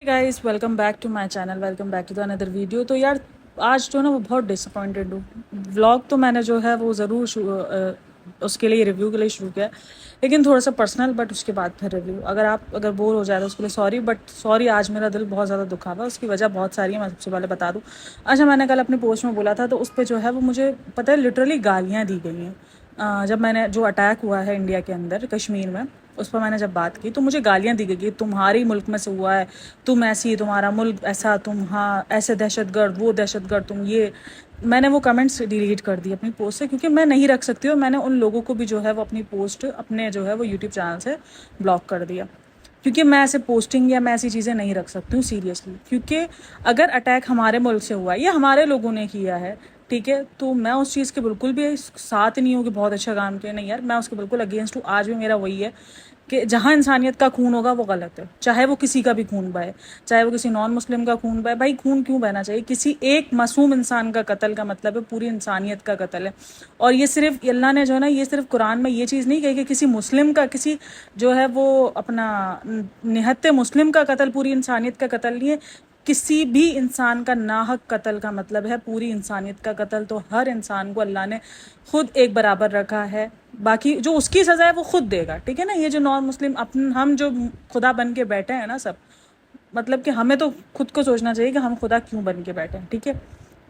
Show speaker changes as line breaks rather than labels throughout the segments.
Guys, welcome back to my channel, welcome back to the another video. तो यार आज जो ना वो बहुत डिसअपॉइंटेड हूँ। व्लॉग तो मैंने जो है वो ज़रूर उसके लिए रिव्यू के लिए शुरू किया, लेकिन थोड़ा सा पर्सनल, बट उसके बाद फिर रिव्यू। अगर बोर हो जाए तो उसके लिए सॉरी, बट सॉरी आज मेरा दिल बहुत ज़्यादा दुखा हुआ। उसकी वजह बहुत सारी है, मैं सबसे पहले बता दूँ। अच्छा, मैंने कल अपने पोस्ट में बोला था, तो उस पर जो है वो मुझे पता है लिटरली गालियाँ दी गई हैं। जब मैंने जो अटैक हुआ है इंडिया के अंदर कश्मीर में, उस पर मैंने जब बात की तो मुझे गालियाँ दी गई कि तुम्हारे मुल्क में से हुआ है, तुम ऐसी, तुम्हारा मुल्क ऐसा, तुम हाँ ऐसे दहशतगर्द, वो दहशतगर्द, तुम ये। मैंने वो कमेंट्स डिलीट कर दिए अपनी पोस्ट से, क्योंकि मैं नहीं रख सकती हूँ। मैंने उन लोगों को भी जो है वो अपनी पोस्ट अपने जो है वो यूट्यूब चैनल से ब्लॉक कर दिया, क्योंकि मैं ऐसे पोस्टिंग या मैं ऐसी चीज़ें नहीं रख सकती हूँ सीरियसली। क्योंकि अगर अटैक हमारे मुल्क से हुआ है या हमारे लोगों ने किया है, ठीक है, तो मैं उस चीज़ के बिल्कुल भी साथ नहीं हूँ कि बहुत अच्छा काम किया। नहीं यार, मैं उसके बिल्कुल अगेंस्ट हूँ। आज भी मेरा वही है कि जहाँ इंसानियत का खून होगा वो गलत है, चाहे वो किसी का भी खून बहे, चाहे वो किसी नॉन मुस्लिम का खून बहे। भाई खून क्यों बहना चाहिए? किसी एक मासूम इंसान का कत्ल का मतलब है पूरी इंसानियत का कत्ल है। और ये सिर्फ अल्लाह ने जो है ना, ये सिर्फ कुरान में ये चीज़ नहीं कही कि किसी मुस्लिम का, किसी जो है वो अपना निहत्ते मुस्लिम का कत्ल पूरी इंसानियत का कत्ल नहीं है। किसी भी इंसान का नाहक कत्ल का मतलब है पूरी इंसानियत का कत्ल। तो हर इंसान को अल्लाह ने खुद एक बराबर रखा है, बाकी जो उसकी सज़ा है वो खुद देगा, ठीक है ना। ये जो नॉन मुस्लिम अपन हम जो खुदा बन के बैठे हैं ना सब, मतलब कि हमें तो खुद को सोचना चाहिए कि हम खुदा क्यों बन के बैठे हैं, ठीक है।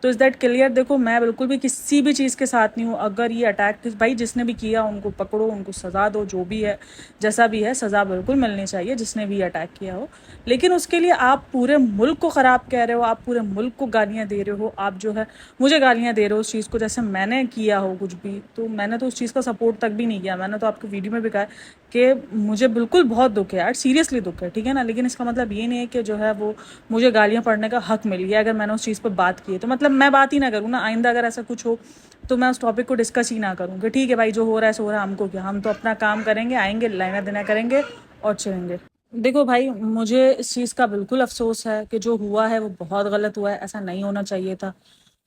तो इज़ दैट क्लियर? देखो, मैं बिल्कुल भी किसी भी चीज़ के साथ नहीं हूँ। अगर ये अटैक भाई जिसने भी किया उनको पकड़ो, उनको सज़ा दो, जो भी है जैसा भी है सज़ा बिल्कुल मिलनी चाहिए जिसने भी अटैक किया हो। लेकिन उसके लिए आप पूरे मुल्क को ख़राब कह रहे हो, आप पूरे मुल्क को गालियाँ दे रहे हो, आप जो है मुझे गालियाँ दे रहे हो उस चीज़ को, जैसे मैंने किया हो कुछ भी। तो मैंने तो उस चीज़ का सपोर्ट तक भी नहीं किया। मैंने तो आपकी वीडियो में भी कहा कि मुझे बिल्कुल बहुत दुख है यार, सीरियसली दुख है, ठीक है ना। लेकिन इसका मतलब ये नहीं है कि जो है वो मुझे गालियाँ पड़ने का हक मिल गया अगर मैंने उस चीज़ पर बात की है। तो मतलब मैं बात ही ना करूँ ना, आइंदा अगर ऐसा कुछ हो तो मैं उस टॉपिक को डिस्कस ही ना करूँ कि ठीक है भाई जो हो रहा है सो हो रहा है, हमको क्या, हम तो अपना काम करेंगे, आएंगे लाइना देना करेंगे और चलेंगे। देखो भाई, मुझे इस चीज़ का बिल्कुल अफसोस है कि जो हुआ है वो बहुत गलत हुआ है, ऐसा नहीं होना चाहिए था।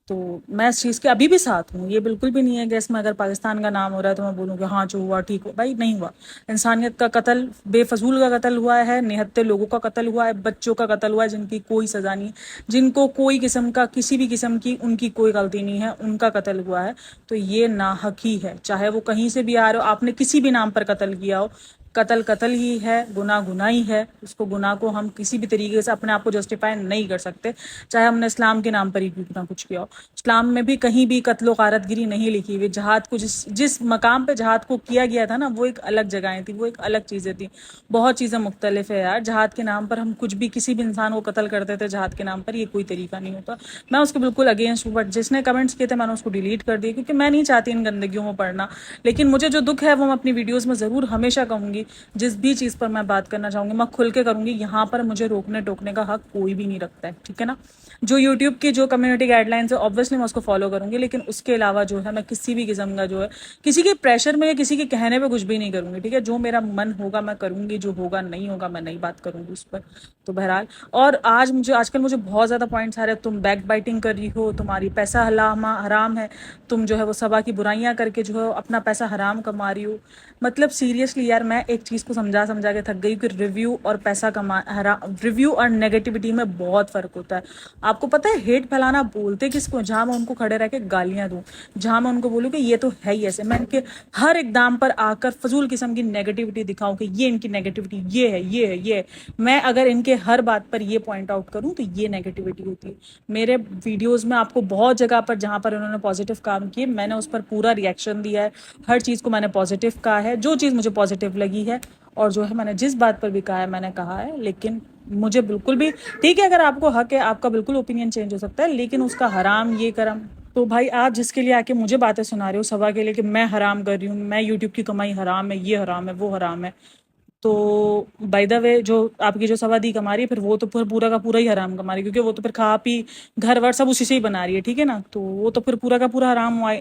तो मैं इस चीज़ के अभी भी साथ हूँ। ये बिल्कुल भी नहीं है कि इसमें अगर पाकिस्तान का नाम हो रहा है तो मैं बोलूँ कि हाँ जो हुआ ठीक हो। भाई नहीं हुआ। इंसानियत का कत्ल, बेफजूल का कत्ल हुआ है, निहत्ते लोगों का कत्ल हुआ है, बच्चों का कत्ल हुआ है जिनकी कोई सज़ा नहीं, जिनको कोई किस्म का, किसी भी किस्म की उनकी कोई गलती नहीं है, उनका कत्ल हुआ है। तो ये नाहक ही है, चाहे वो कहीं से भी आ रहे हो, आपने किसी भी नाम पर कत्ल किया हो, कत्ल कत्ल ही है, गुनाह गुनाह ही है। उसको गुनाह को हम किसी भी तरीके से अपने आप को जस्टिफाई नहीं कर सकते, चाहे हमने इस्लाम के नाम पर ही क्यों ना कुछ किया हो। इस्लाम में भी कहीं भी कत्लो गारतगिरी नहीं लिखी हुई। जहाद को जिस जिस मकाम पे जहाद को किया गया था ना, वो एक अलग जगहें थी, वो एक अलग चीज़ें थी। बहुत चीज़ें मुख्तलिफ है यार। जहाद के नाम पर हम कुछ भी किसी भी इंसान को कत्ल करते थे जहाद के नाम पर, ये कोई तरीका नहीं होता। मैं उसके बिल्कुल अगेंस्ट हूँ, बट जिसने कमेंट्स किए थे मैंने उसको डिलीट कर दिया, क्योंकि मैं नहीं चाहती इन गंदगियों में पढ़ना। लेकिन मुझे जो दुख है वो मैं अपनी वीडियोज़ में ज़रूर हमेशा कहूँगी। जिस भी चीज़ पर मैं बात करना चाहूँगी मैं खुल के करूँगी। यहाँ पर मुझे रोकने टोकने का हक कोई भी नहीं रखता है, ठीक है ना। जो यूट्यूब की जो कम्युनिटी गाइडलाइंस है ऑब्वियसली मैं उसको फॉलो करूँगी, लेकिन उसके अलावा जो है मैं किसी भी किस्म का जो है किसी के प्रेशर में या किसी के कहने पे कुछ भी नहीं करूँगी, ठीक है। जो मेरा मन होगा मैं करूँगी, जो होगा नहीं होगा मैं नहीं बात करूँगी उस पर। तो बहरहाल, और आजकल मुझे बहुत ज़्यादा पॉइंट्स आ रहे हैं। तुम बैक बाइटिंग कर रही हो, तुम्हारी पैसा हराम है, तुम जो है वो सभा की बुराइयाँ करके जो है अपना पैसा हराम कमा रही हो। मतलब सीरियसली यार, मैं एक चीज़ को समझा समझा के थक गई कि रिव्यू और पैसा रिव्यू और नेगेटिविटी में बहुत फ़र्क होता है। आपको पता है हेट फैलाना बोलते किसको? जहाँ मैं उनको खड़े रह के गालियाँ दूँ, जहाँ मैं उनको बोलूँ कि ये तो है ही ऐसे, मैं इनके हर इकदाम पर आकर फजूल किस्म की नेगेटिविटी दिखाऊं कि ये इनकी नेगेटिविटी ये है, ये है, ये है। मैं अगर इनके हर बात पर ये पॉइंट आउट करूँ तो ये नेगेटिविटी होती है। मेरे वीडियोज़ में आपको बहुत जगह पर जहाँ पर उन्होंने पॉजिटिव काम किए, मैंने उस पर पूरा रिएक्शन दिया है। हर चीज़ को मैंने पॉजिटिव कहा है, जो चीज़ मुझे पॉजिटिव लगी है, और जो है मैंने जिस बात पर भी कहा है मैंने कहा है। लेकिन मुझे बिल्कुल भी ठीक है, अगर आपको हक है, आपका बिल्कुल ओपिनियन चेंज हो सकता है, लेकिन उसका हराम ये करम। तो भाई आप जिसके लिए आके मुझे बातें सुना रहे हो सभा के लिए कि मैं हराम कर रही हूँ, मैं यूट्यूब की कमाई हराम है, ये हराम है, वो हराम है, तो बाय द वे जो आपकी जो सवादी कमा रही है फिर वो तो फिर पूरा का पूरा ही हराम कमा रही है, क्योंकि वो तो फिर खा पी घर वर सब उसी से ही बना रही है, ठीक है ना। तो वो तो फिर पूरा का पूरा हराम हुआ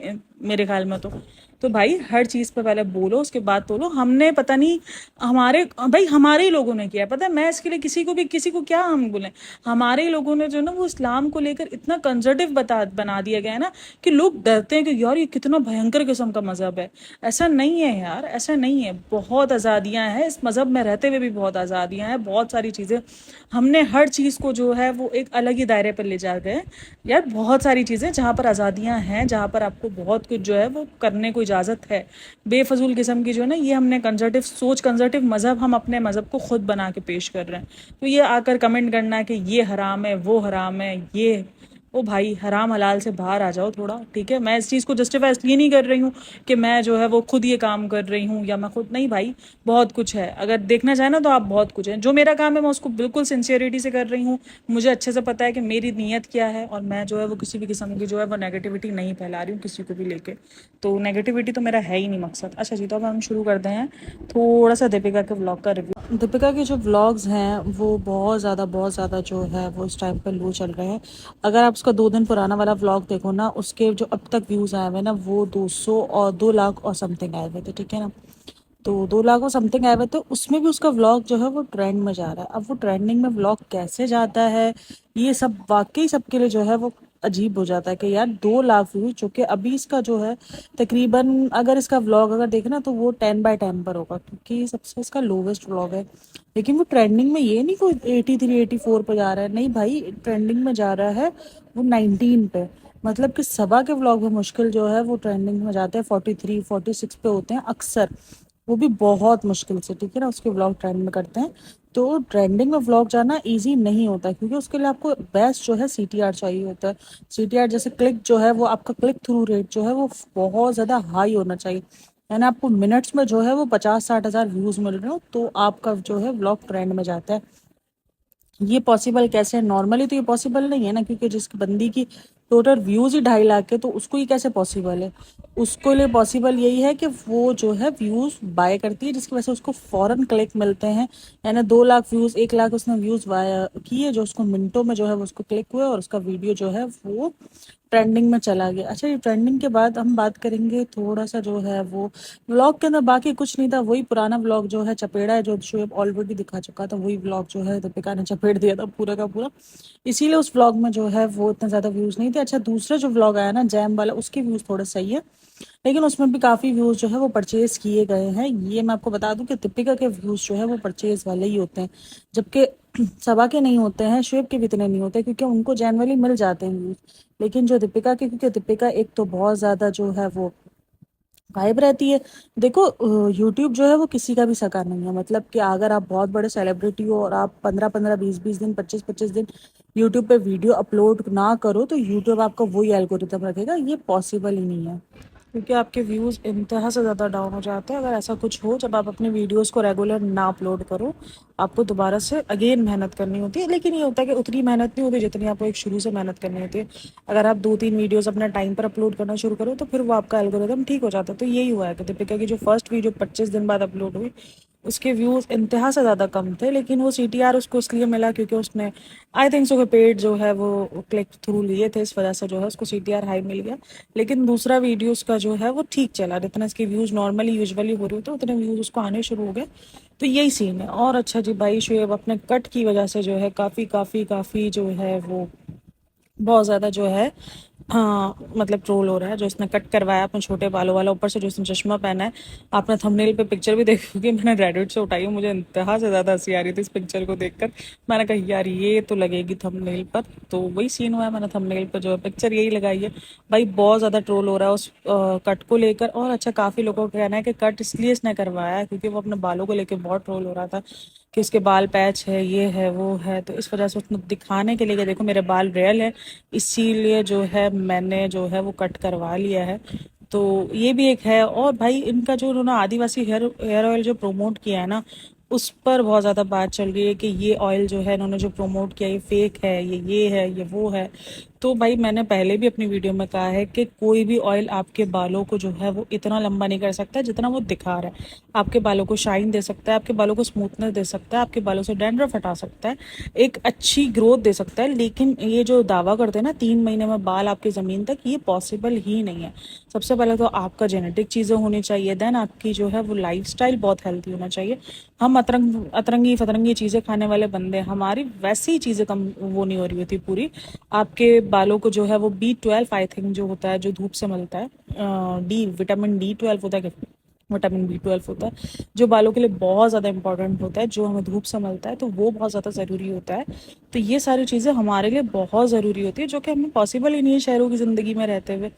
मेरे ख्याल में। तो तो भाई हर चीज़ पे पहले बोलो, उसके बाद तोलो। हमने पता नहीं, हमारे ही लोगों ने किया है, पता है। मैं इसके लिए किसी को क्या हम बोलें, हमारे ही लोगों ने जो ना वो इस्लाम को लेकर इतना कंजर्वेटिव बना दिया गया है ना, कि लोग डरते हैं कि यार ये कितना भयंकर किस्म का मज़हब है। ऐसा नहीं है यार, ऐसा नहीं है। बहुत आज़ादियाँ हैं इस मज़हब में, रहते हुए भी बहुत आज़ादियाँ हैं। बहुत सारी चीज़ें हमने हर चीज़ को जो है वो एक अलग ही दायरे पर ले जा गए यार। बहुत सारी चीज़ें जहाँ पर आज़ादियाँ हैं, जहाँ पर आपको बहुत कुछ जो है वो करने को इजाज़त है। बेफजूल किस्म की जो है ना, ये हमने कंजर्वेटिव मज़हब हम अपने मज़हब को खुद बना के पेश कर रहे हैं। तो ये आकर कमेंट करना कि ये हराम है, वो हराम है, ये, ओ भाई हराम हलाल से बाहर आ जाओ थोड़ा, ठीक है। मैं इस चीज़ को जस्टिफाई इसलिए नहीं कर रही हूँ कि मैं जो है वो खुद ये काम कर रही हूँ या मैं खुद नहीं, भाई बहुत कुछ है। अगर देखना चाहे ना तो आप बहुत कुछ है। जो मेरा काम है मैं उसको बिल्कुल सिंसियरिटी से कर रही हूँ। मुझे अच्छे से पता है कि मेरी नीयत क्या है, और मैं जो है वो किसी भी किस्म की जो है वो नेगेटिविटी नहीं फैला रही हूँ किसी को भी लेके। तो नेगेटिविटी तो मेरा है ही नहीं मकसद। अच्छा जी, तो अब हम शुरू करते हैं थोड़ा सा दीपिका के व्लॉग का रिव्यू। दीपिका के जो व्लॉग्स हैं वो बहुत ज़्यादा जो है वो इस टाइम पर लो चल रहे हैं। अगर आप उसका 2 दिन पुराना वाला व्लॉग देखो ना, उसके जो अब तक व्यूज़ आए हुए ना, वो 200 और 2 लाख और समथिंग आए हुए थे, ठीक है ना। तो 2 लाख और समथिंग आए हुए थे, उसमें भी उसका व्लॉग जो है वो ट्रेंड में जा रहा है। अब वो ट्रेंडिंग में व्लॉग कैसे जाता है, ये सब वाकई सबके लिए जो है वो अजीब हो जाता है कि यार 2 लाख व्यूज, जो कि अभी इसका जो है तकरीबन, अगर इसका व्लॉग अगर देखे ना तो वो 10/10 पर होगा, क्योंकि सबसे इसका लोवेस्ट व्लॉग है। लेकिन वो ट्रेंडिंग में ये नहीं कोई 83-84 पर जा रहा है, नहीं भाई, ट्रेंडिंग में जा रहा है वो 19 पे। मतलब कि सबा के व्लॉग में मुश्किल जो है वो ट्रेंडिंग में जाते हैं 43-46 पे होते हैं अक्सर, वो भी बहुत मुश्किल से, ठीक है ना, उसके व्लॉग ट्रेंड में करते हैं। तो ट्रेंडिंग में व्लॉग जाना इजी नहीं होता, क्योंकि उसके लिए आपको बेस्ट जो है सीटीआर चाहिए होता है। सीटीआर जैसे क्लिक जो है वो आपका क्लिक थ्रू रेट जो है वो बहुत ज़्यादा हाई होना चाहिए, यानी आपको मिनट्स में जो है वो 50-60 हज़ार व्यूज़ मिल रहे हो तो आपका जो है व्लॉग ट्रेंड में जाता है। ये पॉसिबल कैसे है? नॉर्मली तो ये पॉसिबल नहीं है ना, क्योंकि जिस बंदी की टोटल व्यूज़ ही 2.5 लाख है, तो उसको ही कैसे पॉसिबल है? उसको लिए पॉसिबल यही है कि वो जो है व्यूज़ बाय करती है, जिसकी वजह से उसको फ़ौरन क्लिक मिलते हैं। यानी 2 लाख व्यूज़, 1 लाख उसने व्यूज़ बाय किए, जो उसको मिनटों में जो है वो उसको क्लिक हुए और उसका वीडियो जो है वो ट्रेंडिंग में चला गया। अच्छा, ये ट्रेंडिंग के बाद हम बात करेंगे थोड़ा सा जो है वो व्लॉग के अंदर, बाकी कुछ नहीं था, वही पुराना व्लॉग जो है चपेड़ा है, जो शोएब ऑलरेडी दिखा चुका था, वही व्लॉग जो है दीपिका ने चपेट दिया था पूरा का पूरा, इसीलिए उस व्लॉग में जो है वो इतना ज़्यादा व्यूज़ नहीं थे। अच्छा, दूसरा जो व्लॉग आया ना जैम वाला, उसके व्यूज़ थोड़े सही है, लेकिन उसमें भी काफ़ी व्यूज़ जो है वो परचेज़ किए गए हैं। ये मैं आपको बता दूं कि दीपिका के व्यूज़ जो है वो परचेज़ वाले ही होते हैं, जबकि सबा के नहीं होते हैं, शुएब के भी इतने नहीं होते, क्योंकि उनको जनरली मिल जाते हैं व्यूज़। लेकिन जो दीपिका के, क्योंकि दीपिका एक तो बहुत ज़्यादा जो है वो गायब रहती है। देखो, यूट्यूब जो है वो किसी का भी सगा नहीं है। मतलब कि अगर आप बहुत बड़े सेलिब्रिटी हो और आप 15-15, 20-20 दिन, 25-25 दिन यूट्यूब पे वीडियो अपलोड ना करो, तो यूट्यूब आपका वही एल्गोरिथम रखेगा। ये पॉसिबल ही नहीं है, क्योंकि आपके व्यूज़ इंतहा से ज़्यादा डाउन हो जाते हैं अगर ऐसा कुछ हो, जब आप अपने वीडियोस को रेगुलर ना अपलोड करो। आपको दोबारा से अगेन मेहनत करनी होती है, लेकिन ये होता है कि उतनी मेहनत नहीं होती जितनी आपको एक शुरू से मेहनत करनी होती है। अगर आप 2-3 वीडियोस अपने टाइम पर अपलोड करना शुरू करो तो फिर वो आपका एल्गोरिथम ठीक हो जाता है। तो यही हुआ है कि दीपिका की जो फर्स्ट वीडियो 25 दिन बाद अपलोड हुई, उसके व्यूज़ इंतहा से ज़्यादा कम थे, लेकिन वो सीटीआर उसको इसलिए मिला क्योंकि उसने, आई थिंक सो, पेड जो है वो क्लिक थ्रू लिए थे, इस वजह से जो है उसको सीटीआर हाई मिल गया। लेकिन दूसरा वीडियो उसका जो है वो ठीक चला, जितना इसके व्यूज़ नॉर्मली यूजुअली हो रहे होते उतने व्यूज़ उसको आने शुरू हो गए। तो यही सीन है। और अच्छा जी, भाई शुएब अपने कट की वजह से जो है काफ़ी जो है वो बहुत ज़्यादा जो है, हाँ मतलब ट्रोल हो रहा है। जो इसने कट करवाया अपने छोटे बालों वाला, ऊपर से जो इसने चश्मा पहना है, आपने थंबनेल पे पिक्चर भी देखी होगी, मैंने रेडिट से उठाई है, मुझे इंतहा से ज़्यादा हंसी आ रही थी इस पिक्चर को देखकर। मैंने कहा यार ये तो लगेगी थंबनेल पर, तो वही सीन हुआ है, मैंने थंबनेल पर जो है पिक्चर यही लगाई है। भाई बहुत ज़्यादा ट्रोल हो रहा है उस कट को लेकर। और अच्छा, काफ़ी लोगों का कहना है कि कट इसलिए इसने करवाया है क्योंकि वो अपने बालों को लेकर बहुत ट्रोल हो रहा था कि उसके बाल पैच है, ये है, वो है। तो इस वजह से उसने दिखाने के लिए कि देखो मेरे बाल रियल है, इसीलिए जो है मैंने जो है वो कट करवा लिया है। तो ये भी एक है। और भाई इनका जो उन्होंने आदिवासी हेयर ऑयल जो प्रमोट किया है ना, उस पर बहुत ज़्यादा बात चल रही है कि ये ऑयल जो है इन्होंने जो प्रमोट किया ये फेक है, ये है, ये वो है। तो भाई मैंने पहले भी अपनी वीडियो में कहा है कि कोई भी ऑयल आपके बालों को जो है वो इतना लंबा नहीं कर सकता जितना वो दिखा रहा है। आपके बालों को शाइन दे सकता है, आपके बालों को स्मूथनेस दे सकता है, आपके बालों से डैंड्रफ हटा सकता है, एक अच्छी ग्रोथ दे सकता है। लेकिन ये जो दावा करते हैं ना 3 महीने में बाल आपकी ज़मीन तक, ये पॉसिबल ही नहीं है। सबसे पहले तो आपका जेनेटिक चीज़ें होनी चाहिए, देन आपकी जो है वो लाइफस्टाइल बहुत हेल्थी होना चाहिए। हम अतरंगी फतरंगी चीज़ें खाने वाले बंदे, हमारी वैसी ही चीज़ें कम वो नहीं हो रही होती पूरी। आपके बालों को जो है वो B12 आई थिंक जो होता है, जो धूप से मिलता है, डी विटामिन D12 होता है, विटामिन B12 होता है जो बालों के लिए बहुत ज़्यादा इंपॉर्टेंट होता है, जो हमें धूप से मिलता है, तो वो बहुत ज़्यादा ज़रूरी होता है। तो ये सारी चीज़ें हमारे लिए बहुत ज़रूरी होती है, जो कि हमें पॉसिबल ही नहीं है शहरों की ज़िंदगी में रहते हुए।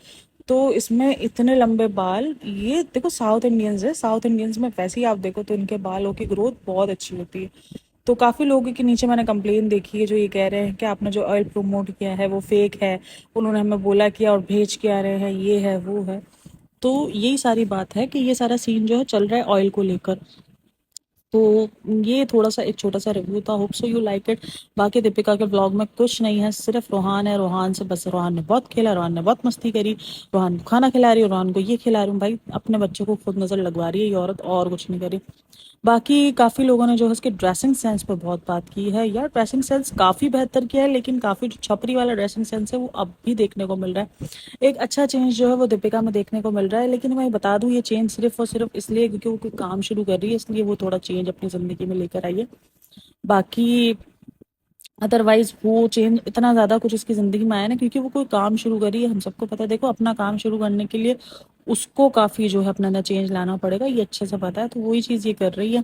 तो इसमें इतने लंबे बाल, ये देखो साउथ इंडियंस है, साउथ इंडियंस में वैसे ही आप देखो तो इनके बालों की ग्रोथ बहुत अच्छी होती है। तो काफ़ी लोगों के नीचे मैंने कंप्लेन देखी है जो ये कह रहे हैं कि आपने जो ऑयल प्रमोट किया है वो फेक है, उन्होंने हमें बोला किया और भेज के आ रहे हैं, ये है वो है। तो यही सारी बात है कि ये सारा सीन जो है चल रहा है ऑयल को लेकर। तो ये थोड़ा सा एक छोटा सा रिव्यू था, hope so you like it. बाकी दीपिका के ब्लॉग में कुछ नहीं है, सिर्फ रोहान है। रोहान से बस रोहान ने बहुत खेला, रोहान ने बहुत मस्ती करी, रोहान को खाना खिला रही है, रोहान को ये खिला रही हूँ। भाई अपने बच्चों को खुद नज़र लगवा रही है ये औरत, और कुछ नहीं करी। बाकी काफ़ी लोगों ने जो है उसके ड्रेसिंग सेंस पे बहुत बात की है। यार ड्रेसिंग सेंस काफ़ी बेहतर किया है, लेकिन काफ़ी जो छपरी वाला ड्रेसिंग सेंस है वो अब भी देखने को मिल रहा है। एक अच्छा चेंज जो है वो दीपिका में देखने को मिल रहा है, लेकिन मैं बता दूं ये चेंज सिर्फ और सिर्फ इसलिए क्योंकि वो कोई काम शुरू कर रही है, इसलिए वो थोड़ा चेंज अपनी ज़िंदगी में लेकर आई है। बाकी अदरवाइज वो चेंज इतना ज़्यादा कुछ इसकी ज़िंदगी में आया ना क्योंकि वो कोई काम शुरू करी है। हम सबको पता है, देखो अपना काम शुरू करने के लिए उसको काफ़ी जो है अपने अंदर चेंज लाना पड़ेगा, ये अच्छे से पता है। तो वही चीज़ ये कर रही है।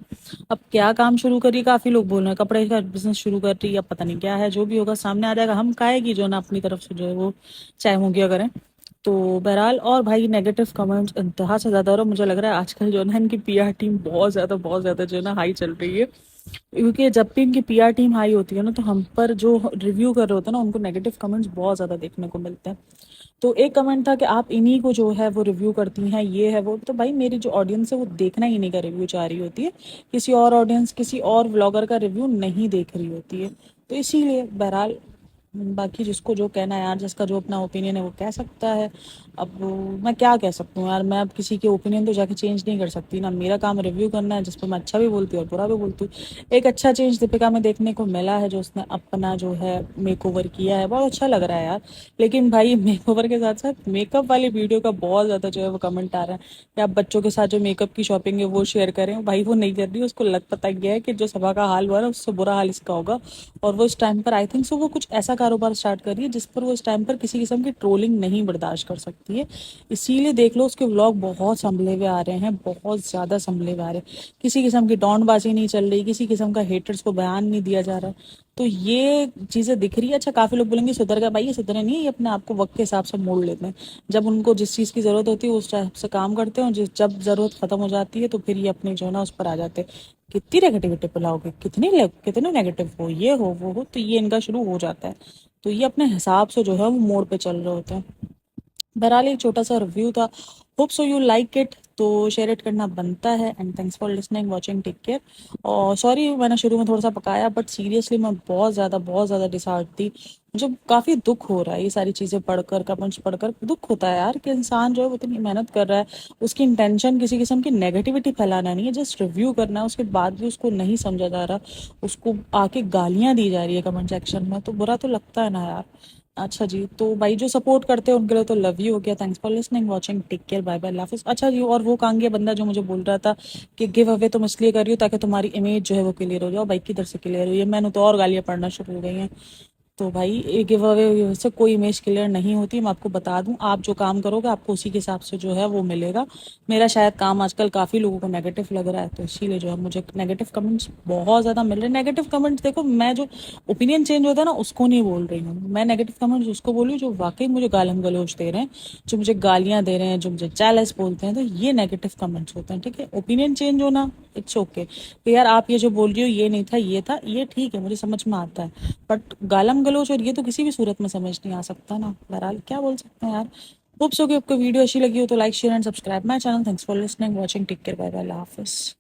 अब क्या काम शुरू करी, काफ़ी लोग बोल रहे हैं कपड़े का बिजनेस शुरू कर रही है, अब पता नहीं क्या है, जो भी होगा सामने आ जाएगा। हम काएगी जो ना अपनी तरफ से जो है वो चाहे मुंगिया करें। तो बहरहाल, और भाई नेगेटिव कमेंट्स इंतहा से ज़्यादा, और मुझे लग रहा है आजकल जो है ना इनकी PR टीम बहुत ज़्यादा जो है ना हाई चल रही है। क्योंकि जब भी इनकी PR टीम हाई होती है ना तो हम पर जो रिव्यू कर रहे होते हैं ना उनको नेगेटिव कमेंट्स बहुत ज़्यादा देखने को मिलते हैं। तो एक कमेंट था कि आप इन्हीं को जो है वो रिव्यू करती हैं, ये है वो। तो भाई मेरी जो ऑडियंस है वो देखना ही इन्हीं का रिव्यू चाह रही होती है, किसी और ऑडियंस किसी और व्लॉगर का रिव्यू नहीं देख रही होती है। तो इसीलिए बहरहाल बाकी जिसको जो कहना है यार, जिसका जो अपना ओपिनियन है वो कह सकता है। अब मैं क्या कह सकती हूँ यार, मैं अब किसी के ओपिनियन तो जाके चेंज नहीं कर सकती ना, मेरा काम रिव्यू करना है जिस पर मैं अच्छा भी बोलती हूँ और बुरा भी बोलती हूँ। एक अच्छा चेंज दीपिका में देखने को मिला है, जो उसने अपना जो है मेकओवर किया है, बहुत अच्छा लग रहा है यार। लेकिन भाई मेकओवर के साथ साथ मेकअप वाली वीडियो का बहुत ज़्यादा जो है वो कमेंट आ रहा है कि आप बच्चों के साथ जो मेकअप की शॉपिंग है वो शेयर करें। भाई वो नहीं कर रही, उसको लग पता गया है कि जो सभा का हाल हुआ ना उससे बुरा हाल इसका होगा। और वो इस टाइम पर आई थिंक सो वो कुछ ऐसा कारोबार स्टार्ट कर रही है जिस पर वो इस टाइम पर किसी किस्म की ट्रोलिंग नहीं बर्दाश्त कर सकती है। इसीलिए देख लो उसके व्लॉग बहुत संभले हुए आ रहे हैं, बहुत ज़्यादा संभले हुए आ रहे हैं। किसी किस्म की टोंटबाजी नहीं चल रही, किसी किस्म का हेटर्स को बयान नहीं दिया जा रहा। तो ये चीज़ें दिख रही है। अच्छा काफ़ी लोग बोलेंगे सुधर गया, भाई ये सुधरे नहीं है, ये अपने आप को वक्त के हिसाब से मोड़ लेते हैं। जब उनको जिस चीज़ की ज़रूरत होती है उस टाइप से काम करते हैं, और जब ज़रूरत ख़त्म हो जाती है तो फिर ये अपने जो है ना उस पर आ जाते हैं। कितनी नेगेटिविटी फैलाओगे, कितने नेगेटिव हो, ये हो वो हो, तो ये इनका शुरू हो जाता है। तो ये अपने हिसाब से जो है वो मोड़ पे चल रहे होते हैं। बहरहाल एक छोटा सा रिव्यू था, hope so you like it. तो शेयर इट करना बनता है। And thanks for listening watching, take care. और सॉरी मैंने शुरू में थोड़ा सा पकाया, बट सीरियसली मैं बहुत ज़्यादा डिसहार्ट थी। मुझे काफ़ी दुख हो रहा है ये सारी चीज़ें पढ़कर, कमेंट्स पढ़कर दुख होता है यार कि इंसान जो है वो इतनी मेहनत कर रहा है, उसकी इंटेंशन किसी किस्म की नेगेटिविटी फैलाना नहीं है, जस्ट रिव्यू करना है, उसके बाद भी उसको नहीं समझा जा रहा, उसको आके गालियाँ दी जा रही है कमेंट सेक्शन में, तो बुरा तो लगता है ना यार। अच्छा जी, तो भाई जो सपोर्ट करते हैं उनके लिए तो लव यू हो गया। Thanks for listening watching, take care, bye bye, हाफिज। अच्छा जी, और वो कांगिया बंदा जो मुझे बोल रहा था कि गिव अवे तुम इसलिए कर रही हो ताकि तुम्हारी इमेज जो है वो क्लियर हो जाए, भाई किधर से क्लियर हुई है, मैंने तो और गालियाँ पढ़ना शुरू हो गई हैं। तो भाई ये गिव अवे से कोई इमेज क्लियर नहीं होती, मैं आपको बता दूं। आप जो काम करोगे आपको उसी के हिसाब से जो है वो मिलेगा। मेरा शायद काम आजकल काफ़ी लोगों को नेगेटिव लग रहा है, तो इसीलिए जो है मुझे नेगेटिव कमेंट्स बहुत ज़्यादा मिल रहे हैं। नेगेटिव कमेंट्स देखो, मैं जो ओपिनियन चेंज होता है ना उसको नहीं बोल रही हूँ मैं, नेगेटिव कमेंट्स उसको बोल रही हूँ जो वाकई मुझे गालम गलौज दे रहे हैं, जो मुझे गालियाँ दे रहे हैं, जो मुझे चैलेंज बोलते हैं, तो ये नेगेटिव कमेंट्स होते हैं। ठीक है, ओपिनियन चेंज होना इट्स ओके, तो यार आप ये जो बोल रही हो ये नहीं था ये था, ये ठीक है, मुझे समझ में आता है। बट गालम गलोच और ये तो किसी भी सूरत में समझ नहीं आ सकता ना। बहरहाल क्या बोल सकते हैं यार। होप्स हो कि आपको वीडियो अच्छी लगी हो तो like share and subscribe my channel. Thanks for listening watching, take care, bye bye, Allah हाफिज़।